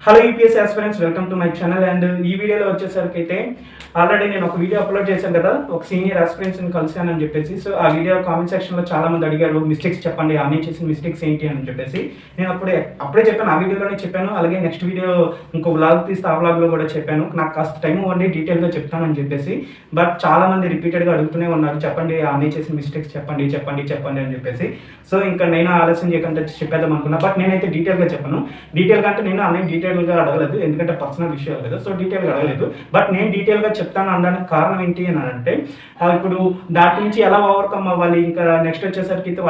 Hello UPSC aspirants, welcome to my channel. And ఈ వీడియోలో వచ్చేసరికి అయితే ఆల్రెడీ నేను ఒక వీడియో అప్లోడ్ చేశాను కదా, ఒక సీనియర్ ఆస్పిరెంట్స్ని కలిశానని చెప్పేసి. సో ఆ వీడియో కామెంట్ సెక్షన్లో చాలా మంది అడిగారు, మిస్టేక్స్ చెప్పండి, అన్నీ చేసిన మిస్టేక్స్ ఏంటి అని చెప్పేసి. నేను అప్పుడే చెప్పాను, ఆ వీడియోలోనే చెప్పాను. అలాగే నెక్స్ట్ వీడియో ఇంకో వ్లాగ్ తీస్తే ఆ వ్లాగ్లో కూడా చెప్పాను, నాకు కాస్త టైం ఇవ్వండి డీటెయిల్గా చెప్తానని చెప్పేసి. బట్ చాలా మంది రిపీటెడ్గా అడుగుతూనే ఉన్నారు, చెప్పండి అన్నీ చేసిన మిస్టేక్స్ చెప్పండి చెప్పండి చెప్పండి అని చెప్పేసి. సో ఇంకా నేను ఆలస్యం చేయకుండా చెప్పేద్దాం అనుకున్నా. బట్ నేనైతే డీటెయిల్గా చెప్పను. డీటెయిల్గా అంటే నేను అన్నీ డీటెయిల్గా అడగలేదు, ఎందుకంటే పర్సనల్ విషయాలు కదా. సో డీటెయిల్గా అడగలేదు. బట్ నేను డీటెయిల్గా చెప్తాను అనడానికి కారణం ఏంటి అని అంటే, ఇప్పుడు దాటి నుంచి ఎలా ఓవర్కమ్ అవ్వాలి, ఇంకా నెక్స్ట్ వచ్చేసరికి అయితే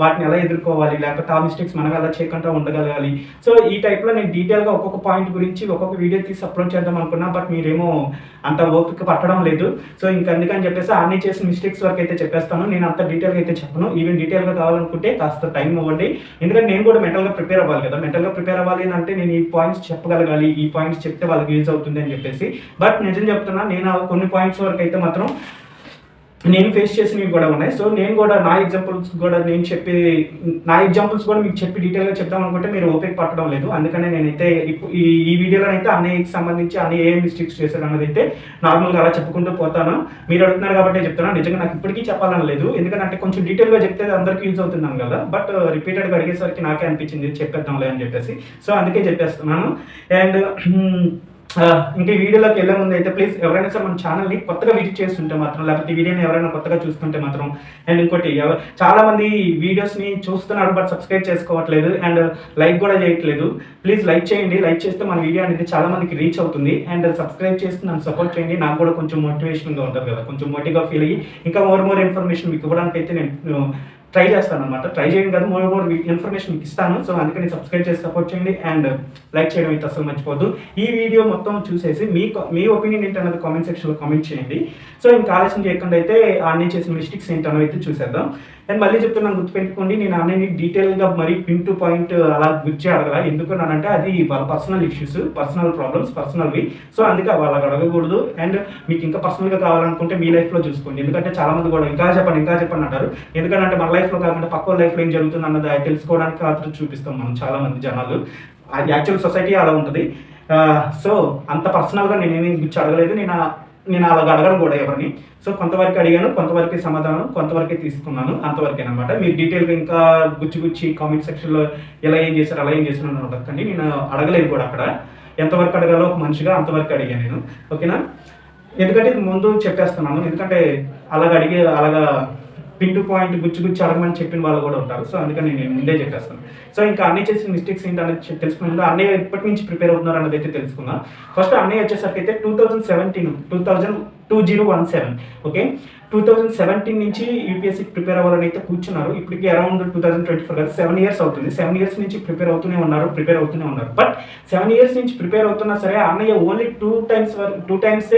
వాటిని ఎలా ఎదుర్కోవాలి, లేకపోతే ఆ మిస్టేక్స్ మనం ఎలా చేయకుండా ఉండగలగాలి. సో ఈ టైప్లో నేను డీటెయిల్గా ఒక్కొక్క పాయింట్ గురించి ఒక్కొక్క వీడియో తీసి అప్లోడ్ చేద్దాం అనుకున్నా. బట్ మీరేమో అంత ఓపిక పట్టడం లేదు. సో ఇంకా అందుకని చెప్పేసి అన్నీ చేసిన మిస్టేక్స్ వరకు అయితే చెప్పేస్తాను. నేను అంత డీటెయిల్గా అయితే చెప్పను. ఈవెన్ డీటెయిల్గా కావాలనుకుంటే కాస్త టైం ఇవ్వండి, ఎందుకంటే నేను కూడా మెంటల్గా ప్రిపేర్ అవ్వాలి కదా. మెంటల్గా ప్రిపేర్ అవ్వాలి అంటే నేను ఈ పాయింట్స్ చెప్పగలగాలి, ఈ పాయింట్స్ చెప్తే వాళ్ళకి యూజ్ అవుతుంది అని చెప్పేసి. బట్ నిజం చెప్తున్నా, నేను కొన్ని పాయింట్స్ వరకు అయితే మాత్రం నేను ఫేస్ చేసినవి కూడా ఉన్నాయి. సో నేను కూడా నా ఎగ్జాంపుల్స్ కూడా మీకు చెప్పి డీటెయిల్గా చెప్తాం అనుకుంటే మీరు ఓపిక పట్టడం లేదు. అందుకనే నేనైతే ఈ వీడియోలో అయితే అన్నయ్యకి సంబంధించి అన్నయ్య ఏ మిస్టేక్స్ చేశారు అన్నది అయితే నార్మల్గా అలా చెప్పుకుంటూ పోతాను. మీరు అడుగుతున్నారు కాబట్టి చెప్తాను. నిజంగా నాకు ఇప్పటికీ చెప్పాలని లేదు, ఎందుకంటే కొంచెం డీటెయిల్గా చెప్తే అందరికీ యూజ్ అవుతున్నాను కదా. బట్ రిపీటెడ్గా అడిగేసరికి నాకే అనిపించింది చెప్పేద్దాంలే అని చెప్పేసి. సో అందుకే చెప్పేస్తున్నాను. అండ్ ఇంకా ఈ వీడియోలోకి వెళ్ళే ముందు అయితే ప్లీజ్ ఎవరైనా సరే మన ఛానల్ని కొత్తగా విజిట్ చేస్తుంటే మాత్రం, లేకపోతే ఈ వీడియోని ఎవరైనా కొత్తగా చూస్తుంటే మాత్రం, అండ్ ఇంకోటి చాలా మంది వీడియోస్ని చూస్తున్నారు బట్ సబ్స్క్రైబ్ చేసుకోవట్లేదు అండ్ లైక్ కూడా చేయట్లేదు. ప్లీజ్ లైక్ చేయండి. లైక్ చేస్తే మన వీడియో అనేది చాలా మందికి రీచ్ అవుతుంది. అండ్ సబ్స్క్రైబ్ చేసి నన్ను సపోర్ట్ చేయండి. నాకు కూడా కొంచెం మోటివేషన్గా ఉంటుంది కదా, కొంచెం మోటివ్గా ఫీల్ అయ్యి ఇంకా మోర్ ఇన్ఫర్మేషన్ మీకు ఇవ్వడానికి అయితే నేను ట్రై చేస్తాను అనమాట. ట్రై చేయడం కాదు, మోర్ ఇన్ఫర్మేషన్ మీకు ఇస్తాను. సో అందుకని సబ్స్క్రైబ్ చేసి సపోర్ట్ చేయండి అండ్ లైక్ చేయడం అయితే అసలు మర్చిపోద్దు. ఈ వీడియో మొత్తం చూసేసి మీ ఒపీనియన్ ఏంటన్నది కామెంట్ సెక్షన్లో కామెంట్ చేయండి. సో ఇంకా ఆలస్యం చేయకుండా అయితే అన్నీ చేసిన మిస్టేక్స్ ఏంటన్నది అయితే చూసేద్దాం. అండ్ మళ్ళీ చెప్తున్నాను, గుర్తుపెట్టుకోండి, నేను అన్నీ డీటెయిల్గా మరీ పిన్ టు పాయింట్ అలా గుర్చి అడగల. ఎందుకన్నానంటే అది వాళ్ళ పర్సనల్ ఇష్యూస్, పర్సనల్ ప్రాబ్లమ్స్, పర్సనల్వి. సో అందుకే వాళ్ళకి అడగకూడదు. అండ్ మీకు ఇంకా పర్సనల్గా కావాలనుకుంటే మీ లైఫ్లో చూసుకోండి. ఎందుకంటే చాలా మంది కూడా ఇంకా చెప్పండి అంటారు. ఎందుకంటే మన లైఫ్లో కాకుండా పక్క లైఫ్లో ఏం జరుగుతుంది అన్నది తెలుసుకోవడానికి ఆతృత చూపిస్తాం మనం చాలా మంది జనాలు. అది యాక్చువల్ సొసైటీ అలా ఉంటుంది. సో అంత పర్సనల్గా నేనేమి గుర్చి అడగలేదు. నేను అలాగ అడగను కూడా ఎవరిని. సో కొంతవరకు అడిగాను, కొంతవరకు సమాధానం, కొంతవరకే తీసుకున్నాను, అంతవరకేనమాట. మీరు డీటెయిల్గా ఇంకా గుచ్చి కామెంట్ సెక్షన్లో ఎలా ఏం చేశారు అలా ఏం చేశారు అని అడగండి. నేను అడగలేదు కూడా అక్కడ. ఎంతవరకు అడగాలో ఒక మనిషిగా అంతవరకు అడిగాను నేను, ఓకేనా. ఎందుకంటే ఇది ముందు చెప్పేస్తున్నాను, ఎందుకంటే అలాగా పిన్ టు పాయింట్ గుచ్చి అడగమని చెప్పిన వాళ్ళు కూడా ఉంటారు. సో అందుకని నేను ముందే చెప్పేస్తాను. సో ఇంకా అన్నీ చేసిన మిస్టేక్స్ ఏంటి అనేది తెలుసుకునే ముందు అన్నయ్య ఎప్పటి నుంచి ప్రిపేర్ అవుతున్నారు అన్నది అయితే తెలుసుకుందాం. ఫస్ట్ అన్నయ్య వచ్చేసరికి అయితే 2017 ఓకే, 2017 నుంచి యూపీఎస్సీకి ప్రిపేర్ అవ్వాలని అయితే కూర్చున్నారు. ఇప్పటికి అరౌండ్ 2024 కదా, 7 years అవుతుంది. 7 years నుంచి ప్రిపేర్ అవుతూనే ఉన్నారు. బట్ 7 years నుంచి ప్రిపేర్ అవుతున్నా సరే అన్నయ్య ఓన్లీ 2 times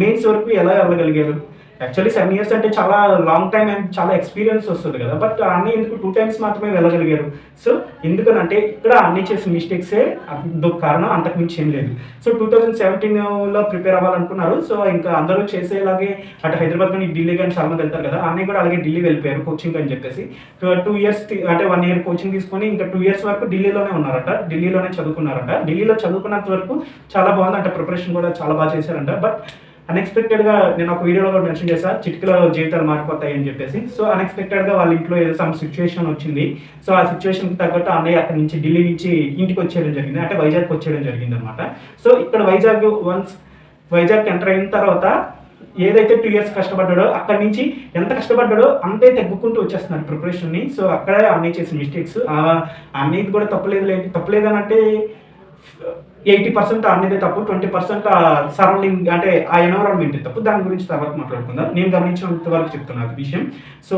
మెయిన్స్ వరకు ఎలా వెళ్ళగలిగారు. యాక్చువల్లీ 7 years అంటే చాలా లాంగ్ టైం అండ్ చాలా ఎక్స్పీరియన్స్ వస్తుంది కదా. బట్ అన్నీ ఎందుకు 2 times మాత్రమే వెళ్ళగలిగారు. సో ఎందుకనంటే ఇక్కడ అన్నీ చేసిన మిస్టేక్సే కారణం, అంతకుమించి ఏం లేదు. సో 2017లో ప్రిపేర్ అవ్వాలనుకున్నారు. సో ఇంకా అందరూ చేసేలాగే అటు హైదరాబాద్ కానీ ఢిల్లీ కానీ చాలా మంది వెళ్తారు కదా, అన్నీ కూడా అలాగే ఢిల్లీ వెళ్ళిపోయారు కోచింగ్ అని చెప్పేసి. 2 years అంటే 1 year కోచింగ్ తీసుకొని ఇంకా 2 years వరకు ఢిల్లీలోనే ఉన్నారట, ఢిల్లీలోనే చదువుకున్నారట. ఢిల్లీలో చదువుకున్నంత వరకు చాలా బాగుందంట, ప్రిపరేషన్ కూడా చాలా బాగా చేశారంట. బట్ అన్ఎక్స్పెక్టెడ్గా నేను ఒక వీడియోలో కూడా మెన్షన్ చేశాను, చిటికలో జీవితాలు మారిపోతాయి అని చెప్పేసి. సో అన్ఎక్స్పెక్టెడ్గా వాళ్ళ ఇంట్లో ఏదో సమ్ సిచ్యువేషన్ వచ్చింది. సో ఆ సిచ్యువేషన్కి తగ్గట్టు అన్నయ్య అక్కడి నుంచి ఢిల్లీ నుంచి ఇంటికి వచ్చేయడం జరిగింది, అంటే వైజాగ్కి వచ్చేయడం జరిగింది అనమాట. సో ఇక్కడ వైజాగ్ ఎంటర్ అయిన తర్వాత ఏదైతే 2 years కష్టపడ్డాడో అక్కడి నుంచి ఎంత కష్టపడ్డాడో అంతే తగ్గుకుంటూ వచ్చేస్తున్నారు ప్రిపరేషన్ని. సో అక్కడే అన్నయ్య చేసిన మిస్టేక్స్, అన్నయ్యది కూడా తప్పలేదనంటే 80% అన్నదే తప్పు, 20% సరౌండింగ్ అంటే ఆ ఎన్విరాన్మెంట్ తప్పు. దాని గురించి తర్వాత మాట్లాడుకుందాం. నేను గమనించినంత వరకు చెప్తున్నాను విషయం. సో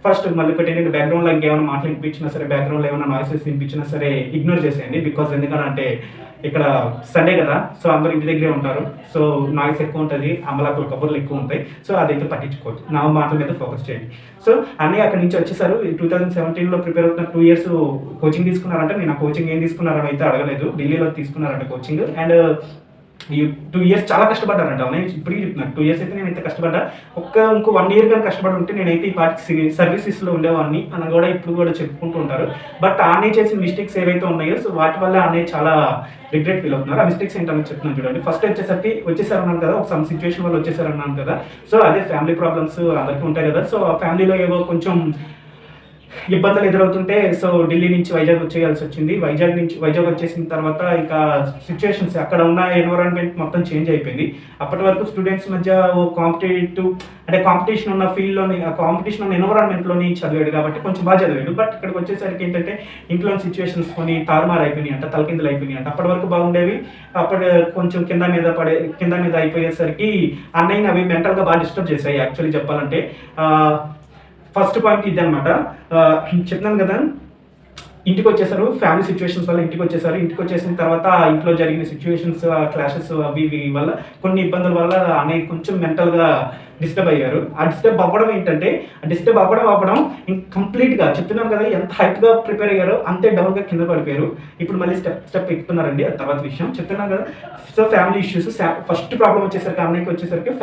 ఫస్ట్ మళ్ళీ ఒకటి ఏంటంటే, బ్యాక్గ్రౌండ్లో ఇంకేమైనా మాటలు వినిపించినా సరే, బ్యాక్గ్రౌండ్లో ఏమైనా నాయిసెస్ వినిపించినా సరే ఇగ్నోర్ చేసేయండి. బికాజ్ ఎందుకంటే ఇక్కడ సండే కదా, సో అందరూ ఇంటి దగ్గరే ఉంటారు. సో నాయిస్ ఎక్కువ ఉంటుంది, అమలాకుల కబుర్లు ఎక్కువ ఉంటాయి. సో అదైతే పట్టించుకోవద్దు, నా మాటల మీద ఫోకస్ చేయండి. సో అన్నీ అక్కడి నుంచి వచ్చేసారు. 2017లో ప్రిపేర్ అవుతున్న 2 years కోచింగ్ తీసుకున్నారంటే, నేను ఆ కోచింగ్ ఏం తీసుకున్నారని అయితే అడగలేదు. ఢిల్లీలో తీసుకున్నారంటే కోచింగ్. అండ్ ఈ 2 ఇయర్స్ చాలా కష్టపడ్డారంట అన్నయ్య, ఇప్పటికీ చెప్తున్నారు 2 ఇయర్స్ అయితే నేనైతే కష్టపడ్డా. ఇంకో 1 ఇయర్ కానీ కష్టపడి ఉంటే నేనైతే ఈ పార్టీ సర్వీసెస్లో ఉండేవాడిని అని కూడా ఇప్పుడు కూడా చెప్పుకుంటూ ఉంటారు. బట్ అన్నయ్య చేసిన మిస్టేక్స్ ఏవైతే ఉన్నాయో సో వాటి వల్ల అన్నయ్య చాలా రిగ్రెట్ ఫీల్ అవుతున్నారు. ఆ మిస్టేక్స్ ఏంటని చెప్తున్నాను చూడండి. ఫస్ట్ వచ్చేసారన్నాను కదా, ఒక సమ్ సిచ్యువేషన్ వల్ల వచ్చేసారన్నాను కదా. సో అదే ఫ్యామిలీ ప్రాబ్లమ్స్ అందరికీ ఉంటాయి కదా. సో ఆ ఫ్యామిలీలో ఏవో కొంచెం ఇబ్బందులు ఎదురవుతుంటే సో ఢిల్లీ నుంచి వైజాగ్ వచ్చేయాల్సి వచ్చింది. వైజాగ్ వచ్చేసిన తర్వాత ఇంకా సిచ్యువేషన్స్ అక్కడ ఉన్న ఎన్విరాన్మెంట్ మొత్తం చేంజ్ అయిపోయింది. అప్పటి వరకు స్టూడెంట్స్ మధ్య ఓ కాంపిటీషన్ ఉన్న ఫీల్డ్లోని, ఆ కాంపిటీషన్ ఉన్న ఎన్విరాన్మెంట్లోని చదివాడు కాబట్టి కొంచెం బాగా చదివాడు. బట్ ఇక్కడికి వచ్చేసరికి ఏంటంటే ఇంట్లోని సిచ్యువేషన్స్ కొన్ని తారుమారు అయిపోయినాయి అంట, తలకిందులు అయిపోయినాయి అంట. అప్పటి వరకు బాగుండేవి, అప్పుడు కొంచెం కింద మీద అయిపోయేసరికి అన్నయ్యని అవి మెంటల్గా బాగా డిస్టర్బ్ చేశాయి యాక్చువల్లీ చెప్పాలంటే. ఫస్ట్ పాయింట్ ఇది అనమాట. చెప్తున్నాను కదా, ఇంటికి వచ్చేసారు, ఫ్యామిలీ సిచ్యువేషన్స్ వల్ల ఇంటికి వచ్చేసిన తర్వాత ఇంట్లో జరిగిన సిచ్యువేషన్స్, క్లాషెస్ అవి వల్ల కొన్ని ఇబ్బందుల వల్ల అన్నయ్య కొంచెం మెంటల్గా డిస్టర్బ్ అయ్యారు. ఆ డిస్టర్బ్ అవ్వడం కంప్లీట్గా చెప్తున్నాను కదా, ఎంత హైట్గా ప్రిపేర్ అయ్యారో అంతే డౌన్గా కింద పడిపోయారు. ఇప్పుడు మళ్ళీ స్టెప్ ఎక్కుతున్నారండి. ఆ తర్వాత విషయం చెప్తున్నాను కదా. So family issues, first problem వచ్చేసరికి అన్నయ్యకి వచ్చేసరికి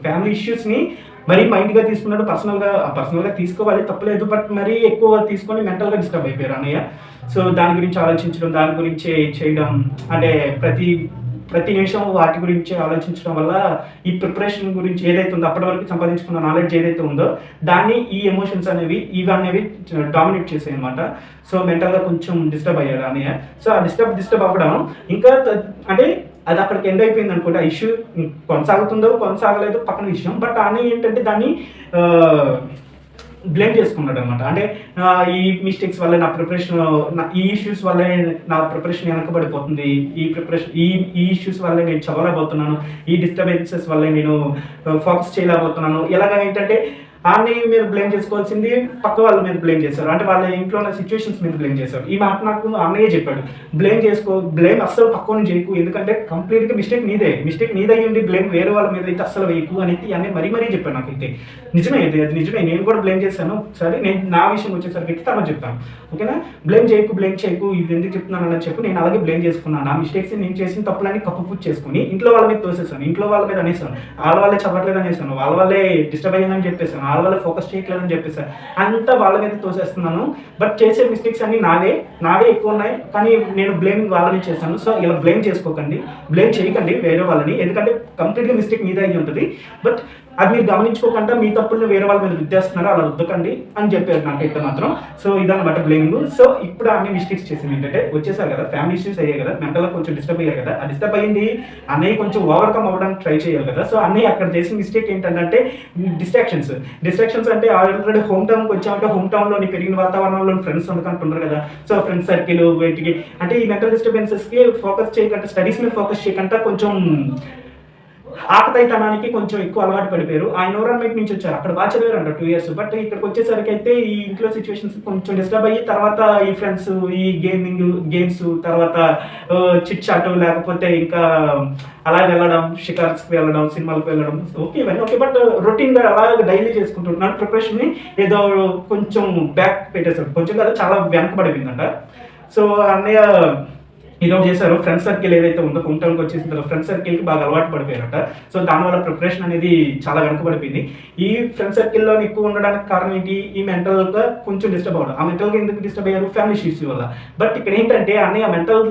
ఫ్యామిలీ ఇష్యూస్ని మరీ మైండ్గా తీసుకున్నాడు. పర్సనల్గా తీసుకోవాలి, తప్పలేదు. బట్ మరీ ఎక్కువ తీసుకొని మెంటల్గా డిస్టర్బ్ అయిపోయారు అన్నయ్య. సో దాని గురించి ఆలోచించడం, దాని గురించి చేయడం, అంటే ప్రతి నిమిషం వాటి గురించి ఆలోచించడం వల్ల ఈ ప్రిపరేషన్ గురించి ఏదైతే ఉందో, అప్పటి వరకు సంపాదించుకున్న నాలెడ్జ్ ఏదైతే ఉందో దాన్ని ఈ ఎమోషన్స్ అనేవి డామినేట్ చేసాయి అనమాట. సో మెంటల్గా కొంచెం డిస్టర్బ్ అయ్యారు అన్నయ్య. సో ఆ డిస్టర్బ్ అవ్వడం ఇంకా అంటే అది అక్కడికి ఎండ్ అయిపోయింది అనుకోండి. ఆ ఇష్యూ కొనసాగలేదు పక్కన విషయం. బట్ అన్నయ్య ఏంటంటే దాన్ని బ్లేమ్ చేసుకున్నాడు అనమాట. అంటే ఈ మిస్టేక్స్ వల్ల ఈ ఇష్యూస్ వల్లే నా ప్రిపరేషన్ వెనకబడిపోతుంది, ఈ ఇష్యూస్ వల్లే నేను చదవలేకపోతున్నాను, ఈ డిస్టర్బెన్సెస్ వల్లే నేను ఫోకస్ చేయలేకపోతున్నాను. ఎలాగ ఏంటంటే అన్నయ్య మీద బ్లేమ్ చేసుకోవాల్సింది పక్క వాళ్ళ మీద బ్లేమ్ చేశారు, అంటే వాళ్ళ ఇంట్లో ఉన్న సిచ్యువేషన్స్ మీద బ్లేమ్ చేశారు. ఈ మాట నాకు అన్నయ్య చెప్పాడు, బ్లేమ్ అస్సలు పక్కన చేయకు, ఎందుకంటే కంప్లీట్గా మిస్టేక్ నీదే అయ్యింది, బ్లేమ్ వేరే వాళ్ళ మీద అయితే అస్సలు వేయకు అనేది అన్నయ్య మరీ చెప్పాడు. నాకైతే నిజమే, అది నిజమే, నేను కూడా బ్లేమ్ చేశాను. సరే, నేను నా విషయం వచ్చేసరికి అయితే తర్వాత చెప్తాను, ఓకేనా. బ్లేమ్ చేయకు, ఇది ఎందుకు చెప్తున్నాను అని చెప్పి నేను అలాగే బ్లేమ్ చేసుకున్నాను. నా మిస్టేక్స్ నేను చేసిన తప్పులని కప్పుపుచ్చి చేసుకుని ఇంట్లో వాళ్ళ మీద తోసేసాను, ఇంట్లో వాళ్ళ మీద అనేసాను, వాళ్ళ వాళ్ళే చదవట్లేదు అనేసాను, వాళ్ళ వాళ్ళే డిస్టర్బ్ అయ్యిందని చెప్పేసాను, వాళ్ళ వల్ల ఫోకస్ చేయట్లేదని చెప్పేసాను, అంతా వాళ్ళ మీద తోసేస్తున్నాను. బట్ చేసే మిస్టేక్స్ అన్ని నావే ఎక్కువ ఉన్నాయి, కానీ నేను బ్లేమ్ వాళ్ళ మీద చేశాను. సో ఇలా బ్లేమ్ చేయకండి వేరే వాళ్ళని, ఎందుకంటే కంప్లీట్గా మిస్టేక్ మీద అయ్యి ఉంటుంది. బట్ అది మీరు గమనించుకోకుండా మీ తప్పుల్ని వేరే వాళ్ళ మీద రుద్దేస్తున్నారు, అలా రుద్దకండి అని చెప్పారు నాకైతే మాత్రం. సో ఇదన్నమాట బ్లేమింగ్. సో ఇప్పుడు అన్ని మిస్టేక్స్ చేసింది ఏంటంటే, వచ్చేసారు కదా, ఫ్యామిలీ ఇష్యూస్ అయ్యాయి కదా, మెంటల్గా కొంచెం డిస్టర్బ్ అయ్యారు కదా, ఆ డిస్టర్బ్ అయ్యింది అన్నయ్య కొంచెం ఓవర్కమ్ అవ్వడానికి ట్రై చేయాలి కదా. సో అన్నయ్య అక్కడ చేసిన మిస్టేక్ ఏంటంటే డిస్ట్రాక్షన్స్ అంటే ఆల్రెడీ హోమ్ టౌన్కి వచ్చామంటే హోమ్ టౌన్లోని పెరిగిన వాతావరణంలో ఫ్రెండ్స్ అందుకుంటున్నారు కదా. సో ఫ్రెండ్స్ సర్కిల్ వీటికి అంటే ఈ మెంటల్ డిస్టర్బెన్సెస్కి ఫోకస్ చేయకుండా, స్టడీస్ మీద ఫోకస్ చేయకుండా కొంచెం ఆకతాయితనానికి కొంచెం ఎక్కువ అలవాటు పడిపోయారు. ఆ ఎన్విరాన్మెంట్ నుంచి వచ్చారు, అక్కడ బాగా చదివారంట 2 ఇయర్స్. బట్ ఇక్కడికి వచ్చేసరికి అయితే ఈ ఇంట్లో సిచ్యువేషన్స్ కొంచెం డిస్టర్బ్ అయ్యి, తర్వాత ఈ ఫ్రెండ్స్, ఈ గేమ్స్, తర్వాత చిట్ చాట్, లేకపోతే ఇంకా అలా వెళ్ళడం, షికార్స్కి వెళ్ళడం, సినిమాలకు వెళ్ళడం, ఓకే ఇవన్నీ ఓకే. బట్ రొటీన్గా అలా డైలీ చేసుకుంటున్నాను. ప్రిపరేషన్ని ఏదో కొంచెం బ్యాక్ పెట్టేశారు, కొంచెం కదా చాలా వెనకబడిపోయిందంట. సో అన్నయ్య ఇదో చేశారు. ఫ్రెండ్ సర్కిల్ ఏదైతే ఉందో, హోమ్ టౌన్కి వచ్చేసిన తర్వాత ఫ్రెండ్ సర్కిల్కి బాగా అలవాటు పడిపోయారట. సో దానివల్ల ప్రిపరేషన్ అనేది చాలా వెనకబడిపోయింది. ఈ ఫ్రెండ్ సర్కిల్లో ఎక్కువ ఉండడానికి కారణం ఏంటి? ఈ మెంటల్గా కొంచెం డిస్టర్బ్ అవ్వడం. ఆ మెంటల్గా ఎందుకు డిస్టర్బ్ అయ్యారు? ఫ్యామిలీ ఇష్యూస్ వల్ల. బట్ ఇక్కడ ఏంటంటే అన్నయ్య మెంటల్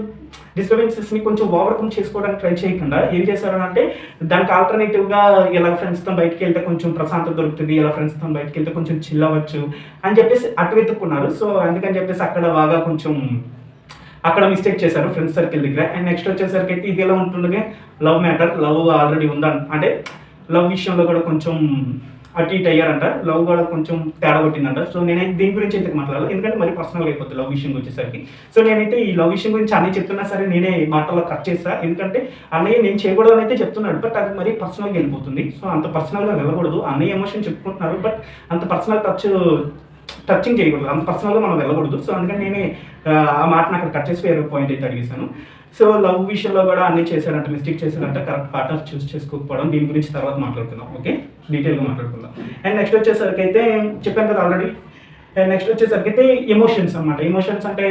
డిస్టర్బెన్సెస్ని కొంచెం ఓవర్కమ్ చేసుకోవడానికి ట్రై చేయకుండా ఏం చేశారనంటే, దానికి ఆల్టర్నేటివ్గా ఇలా ఫ్రెండ్స్తో బయటకు వెళ్తే కొంచెం ప్రశాంతత దొరుకుతుంది, ఇలా ఫ్రెండ్స్తో బయటకు వెళ్తే కొంచెం చిల్ అవ్వచ్చు అని చెప్పేసి అటు వెతుక్కున్నారు. సో అందుకని చెప్పేసి అక్కడ బాగా కొంచెం అక్కడ మిస్టేక్ చేశారు ఫ్రెండ్స్ సర్కిల్ దగ్గర. అండ్ నెక్స్ట్ వచ్చేసరికి అయితే ఇది ఎలా ఉంటుండగా లవ్ ఆల్రెడీ ఉందా అంటే లవ్ విషయంలో కూడా కొంచెం అటు ఇటు అయ్యారంట, లవ్ కూడా కొంచెం తేడా కొట్టిందంట. సో నేనైతే దీని గురించి అయితే మాట్లాడాలి, ఎందుకంటే మరి పర్సనల్గా అయిపోతుంది లవ్ విషయం వచ్చేసరికి. సో నేనైతే ఈ లవ్ విషయం గురించి అన్నీ చెప్తున్నా సరే నేనే మాటల్లో కట్ చేస్తా, ఎందుకంటే అన్నయ్య నేను చేయకూడదని అయితే చెప్తున్నాడు, బట్ అది మరీ పర్సనల్గా వెళ్ళిపోతుంది. సో అంత పర్సనల్గా వెళ్ళకూడదు. అన్నయ్య ఎమోషన్ చెప్పుకుంటున్నారు, బట్ అంత పర్సనల్ టచింగ్ చేయకూడదు, అంత పర్సనల్గా మనం వెళ్ళకూడదు. సో అందుకని నేనే ఆ మాటను అక్కడ కట్ చేసి వేరే పాయింట్ అయితే అడిగేశాను. సో లవ్ విషయంలో కూడా అన్నీ చేశారంట, మిస్టేక్ చేశారంట, కరెక్ట్ పార్ట్నర్ చూస్ చేసుకోకపోవడం. దీని గురించి తర్వాత మాట్లాడుకుందాం, ఓకే, డీటెయిల్గా మాట్లాడుకుందాం. అండ్ నెక్స్ట్ వచ్చేసరికి అయితే చెప్పాను కదా ఆల్రెడీ నెక్స్ట్ వచ్చేసరికి అయితే ఎమోషన్స్ అనమాట. ఎమోషన్స్ అంటే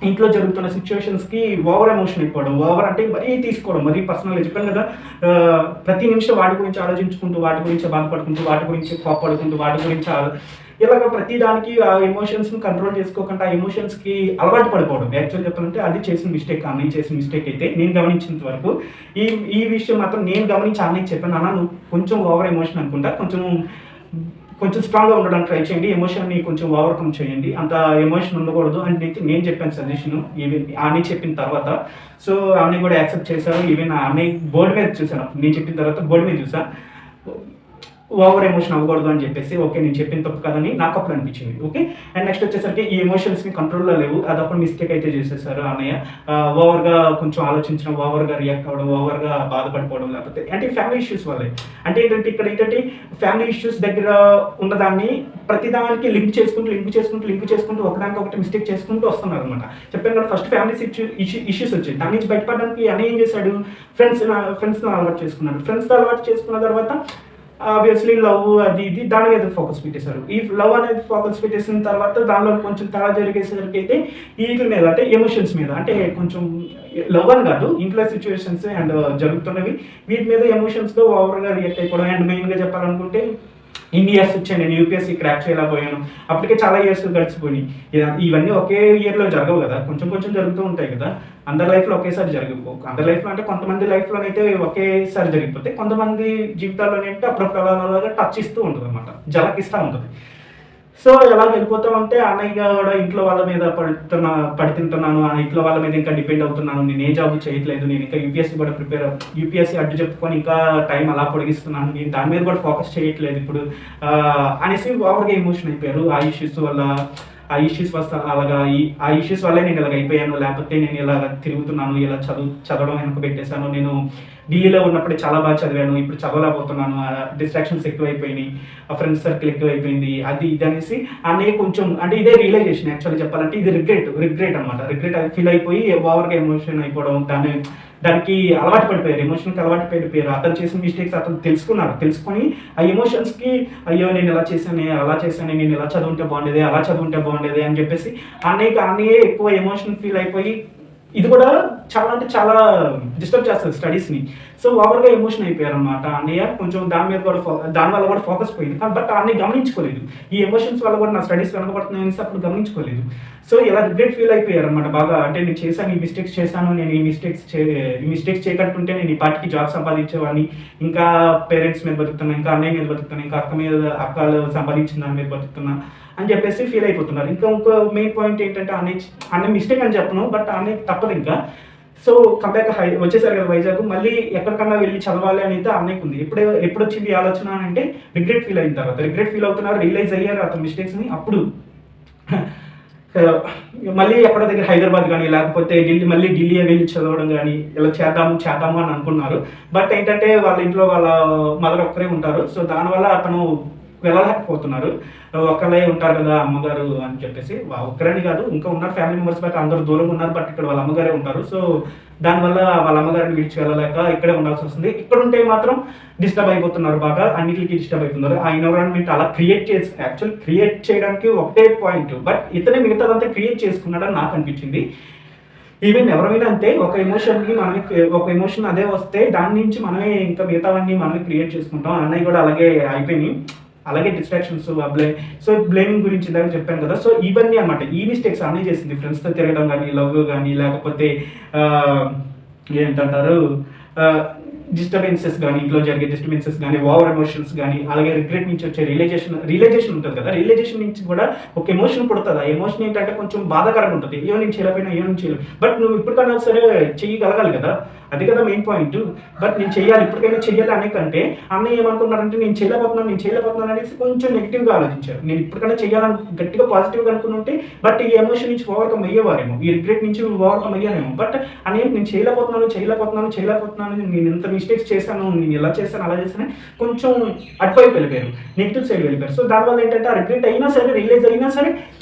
ఇంట్లో జరుగుతున్న సిచ్యువేషన్స్కి ఓవర్ ఎమోషన్ అయిపోవడం, ఓవర్ అంటే మరీ తీసుకోవడం, మరీ పర్సనల్గా చెప్పాను కదా, ప్రతి నిమిషం వాటి గురించి ఆలోచించుకుంటూ, వాటి గురించి బాధపడుకుంటూ, వాటి గురించి కోపడుకుంటూ, వాటి గురించి ఇలాగ ప్రతి దానికి ఆ ఎమోషన్స్ని కంట్రోల్ చేసుకోకుండా ఆ ఎమోషన్స్కి అలవాటు పడిపోవడం. యాక్చువల్ చెప్పాలంటే అది చేసిన మిస్టేక్, అన్నయ్య చేసిన మిస్టేక్ అయితే నేను గమనించినంత వరకు. ఈ విషయం మాత్రం నేను గమనించి అన్నయ్య చెప్పాను, అన్న నువ్వు కొంచెం ఓవర్ ఎమోషన్ అనుకుంటా, కొంచెం స్ట్రాంగ్గా ఉండడానికి ట్రై చేయండి, ఎమోషన్ని కొంచెం ఓవర్కమ్ చేయండి, అంత ఎమోషన్ ఉండకూడదు అని నేను చెప్పాను సజెషన్ ఈవెన్ అన్నయ్య చెప్పిన తర్వాత. సో అన్నయ్య కూడా యాక్సెప్ట్ చేశారు. ఈవెన్ అన్నయ్య బోర్డు మీద చూశాను, నేను చెప్పిన తర్వాత బోర్డు మీద చూసా ఓవర్ ఎమోషన్ అవ్వకూడదు అని చెప్పేసి. ఓకే నేను చెప్పిన తప్పు కదని నాకు అప్పుడు అనిపించింది. ఓకే అండ్ నెక్స్ట్ వచ్చేసరికి ఈ ఎమోషన్స్ని కంట్రోల్లో లేవు, అదప్పుడు మిస్టేక్ అయితే చేసేసారు అన్నయ్య. ఓవర్గా కొంచెం ఆలోచించడం, ఓవర్గా రియాక్ట్ అవ్వడం, ఓవర్గా బాధపడిపోవడం, లేకపోతే అంటే ఫ్యామిలీ ఇష్యూస్ వల్లే. అంటే ఇక్కడ ఏంటంటే ఫ్యామిలీ ఇష్యూస్ దగ్గర ఉన్నదాన్ని ప్రతిదానికి లింక్ చేసుకుంటూ ఒకదానికి మిస్టేక్ చేసుకుంటూ వస్తున్నారు అనమాట. చెప్పాను కదా ఫస్ట్ ఫ్యామిలీ ఇష్యూస్ వచ్చాయి, దాని నుంచి బయటపడడానికి అన్నయ్య ఏం చేశాడు, ఫ్రెండ్స్ని అలవాటు చేసుకున్నాడు. ఫ్రెండ్స్తో అలవాటు చేసుకున్న తర్వాత ఆబ్వియస్లీ లవ్ అది ఇది దాని మీద ఫోకస్ పెట్టేశారు. ఈ లవ్ అనేది ఫోకస్ పెట్టేసిన తర్వాత దానిలో కొంచెం తేడా జరిగేసరికి అయితే వీటి మీద అంటే ఎమోషన్స్ మీద, అంటే కొంచెం లవ్ అని కాదు ఇంట్లో సిచ్యువేషన్స్ అండ్ జరుగుతున్నవి వీటి మీద ఎమోషన్స్తో ఓవర్గా రియాక్ట్ అయిపోవడం. అండ్ మెయిన్గా చెప్పాలనుకుంటే ఇన్ని ఇయర్స్ వచ్చాయి, నేను యూపీఎస్సీ క్రాక్ చేయలేకపోయాను, అప్పటికే చాలా ఇయర్స్ గడిచిపోయినాయి. ఇవన్నీ ఒకే ఇయర్లో జరగవు కదా, కొంచెం జరుగుతూ ఉంటాయి కదా, అందరి లైఫ్లో ఒకేసారి జరగవు. అందరి లైఫ్లో అంటే కొంతమంది లైఫ్లోనైతే ఒకేసారి జరిగిపోతాయి, కొంతమంది జీవితాల్లోనైతే అప్పుడప్పుడు అలాగా టచ్ ఇస్తూ ఉంటుంది అనమాట, జలకిస్తూ ఉంటుంది. సో ఎలా వెళ్ళిపోతా ఉంటే అన్నయ్య కూడా ఇంట్లో వాళ్ళ మీద పడుతుంటున్నాను, ఇంట్లో వాళ్ళ మీద ఇంకా డిపెండ్ అవుతున్నాను, నేను ఏ జాబ్ చేయట్లేదు, నేను ఇంకా యూపీఎస్సీ కూడా యూపీఎస్సీ అడ్డు చెప్పుకొని ఇంకా టైం అలా పొడిగిస్తున్నాను, నేను దాని మీద కూడా ఫోకస్ చేయట్లేదు ఇప్పుడు అనేసి ఓవర్గా ఎమోషన్ అయిపోయారు. ఆ ఇష్యూస్ వస్తా అలాగా ఆ ఇష్యూస్ వల్లే నేను ఇలాగ అయిపోయాను, లేకపోతే నేను ఇలా తిరుగుతున్నాను, ఇలా చదవడం వెనక పెట్టేశాను, నేను ఢిల్లీలో ఉన్నప్పుడు చాలా బాగా చదివాను, ఇప్పుడు చదవలేకపోతున్నాను, డిస్ట్రాక్షన్స్ ఎక్కువైపోయినాయి, ఆ ఫ్రెండ్స్ సర్కిల్ ఎక్కువైపోయింది, అది ఇది అనేసి అన్నయ్య కొంచెం అంటే ఇదే రియలైజేషన్. యాక్చువల్లీ చెప్పాలంటే ఇది రిగ్రెట్ అనమాట. రిగ్రెట్ ఫీల్ అయిపోయి ఓవర్గా ఎమోషన్ అయిపోవడం, దానికి అలవాటు పడిపోయారు, ఎమోషన్కి అలవాటు పడిపోయారు. అతను చేసిన మిస్టేక్స్ అతను తెలుసుకొని ఆ ఎమోషన్స్కి అయ్యో నేను ఇలా చేశాను, అలా చేశాను, నేను ఇలా చదువుంటే బాగుండేది, అలా చదువుంటే బాగుండేది అని చెప్పేసి అన్నయ్యే ఎక్కువ ఎమోషన్ ఫీల్ అయిపోయి ఇది కూడా చాలా డిస్టర్బ్ చేస్తుంది స్టడీస్ని. సో ఓవర్గా ఎమోషన్ అయిపోయారు అనమాట అన్నయ్య. కొంచెం దానివల్ల కూడా ఫోకస్ పోయింది. బట్ అన్నయ్య గమనించుకోలేదు, ఈ ఎమోషన్స్ వల్ల కూడా నా స్టడీస్ వెనకబడుతున్నాయి అనేసి అప్పుడు గమనించుకోలేదు. సో ఇలా రిగ్రెట్ ఫీల్ అయిపోయారు అనమాట బాగా. అంటే నేను చేశాను, ఈ మిస్టేక్స్ చేశాను, నేను ఈ మిస్టేక్స్ చేయకుంటుంటే నేను ఈ పార్టీకి జాబ్ సంపాదించేవాడిని, ఇంకా పేరెంట్స్ మీద బతుకుతున్నా, ఇంకా అన్నయ్య మీద బతుకుతున్నా, ఇంకా అక్కలు సంపాదించిన దాని మీద బతుకుతున్నా అని చెప్పేసి ఫీల్ అయిపోతున్నారు. ఇంకో మెయిన్ పాయింట్ ఏంటంటే అన్నయ్య మిస్టేక్ అని చెప్పను, బట్ అన్నయ్య తప్పదు ఇంకా. సో కంబ్యాక్ వచ్చేసారు కదా వైజాగ్, మళ్ళీ ఎక్కడికన్నా వెళ్ళి చదవాలి అనేది అన్నయ్యకు ఉంది. ఎప్పుడు వచ్చింది ఆలోచన అంటే రిగ్రెట్ ఫీల్ అయిన తర్వాత, రిగ్రెట్ ఫీల్ అవుతున్నారు, రియలైజ్ అయ్యారు అతని మిస్టేక్స్ని. అప్పుడు మళ్ళీ ఎక్కడో దగ్గర హైదరాబాద్ కానీ లేకపోతే ఢిల్లీ వెళ్ళి చదవడం కానీ ఇలా చేద్దాము అని అనుకున్నారు. బట్ ఏంటంటే వాళ్ళ ఇంట్లో వాళ్ళ మదర్ ఒక్కరే ఉంటారు. సో దానివల్ల అతను వెళ్ళలేకపోతున్నారు. ఒక్కళ్ళే ఉంటారు కదా అమ్మగారు అని చెప్పేసి, ఒక్కరని కాదు ఇంకా ఉన్నారు ఫ్యామిలీ మెంబర్స్, బట్ అందరూ దూరంగా ఉన్నారు, బట్ ఇక్కడ వాళ్ళ అమ్మగారే ఉంటారు. సో దానివల్ల వాళ్ళ అమ్మగారిని విడిచి వెళ్ళలేక ఇక్కడే ఉండాల్సి వస్తుంది. ఇక్కడ ఉంటే మాత్రం డిస్టర్బ్ అయిపోతున్నారు, బాగా అన్నిటికీ డిస్టర్బ్ అయిపోతున్నారు. ఆ ఎన్విరాన్మెంట్ అలా క్రియేట్ చేయడానికి ఒకటే పాయింట్, బట్ ఇతనే మిగతాదంతా క్రియేట్ చేసుకున్నాడని నాకు అనిపించింది. ఈవెన్ ఎవరైనా అంతే, ఒక ఎమోషన్ అదే వస్తే దాని నుంచి మనమే ఇంకా మిగతావన్నీ మనమే క్రియేట్ చేసుకుంటాం. అన్నయ్య కూడా అలాగే అయిపోయినాయి, అలాగే డిస్ట్రాక్షన్స్ సో బ్లేమింగ్ గురించి ఇందాక చెప్పాను కదా. సో ఇవన్నీ అనమాట ఈ మిస్టేక్స్ అన్నీ చేసింది. ఫ్రెండ్స్తో తిరగడం కానీ, లవ్ కానీ, లేకపోతే ఏంటంటారు డిస్టర్బెన్సెస్ కానీ, ఇంట్లో జరిగే డిస్టర్బెన్సెస్ కానీ, ఓవర్ ఎమోషన్స్ కానీ, అలాగే రిగ్రెట్ నుంచి వచ్చే రియలైజేషన్ ఉంటుంది కదా, రియలైజేషన్ నుంచి కూడా ఒక ఎమోషన్ పుడుతుంది. ఆ ఎమోషన్ ఏంటంటే కొంచెం బాధాకరంగా ఉంటుంది, ఏమో నేను చేయలేకపోయినా బట్ నువ్వు ఇప్పటికన్నా సరే చెయ్యగలగాలి కదా, అది కదా మెయిన్ పాయింట్. బట్ నేను ఇప్పటికైనా చెయ్యాలి అనే కంటే అన్నయ్య ఏమనుకున్నారంటే నేను చేయలేకపోతున్నాను అనేసి కొంచెం నెగిటివ్గా ఆలోచించారు. నేను ఇప్పటికైనా చేయాలని గట్టిగా పాజిటివ్గా అనుకుని ఉంటే బట్ ఈ ఎమోషన్ నుంచి ఓవర్కమ్ అయ్యేవారేమో, ఈ రిగ్రెట్ నుంచి ఓవర్కమ్ అయ్యానేమో. బట్ అన్నయ్య నేను చేయలేకపోతున్నాను, నేను ఎంత మిస్టేక్స్ చేశాను, నేను ఇలా చేశాను అలా చేశాను కొంచెం అటువైపు వెళ్ళిపోయారు, నెగిటివ్ సైడ్ వెళ్ళిపోయారు. సో దానివల్ల ఏంటంటే ఆ రిగ్రెట్ అయినా సరే, రియలైజ్ అయినా సరే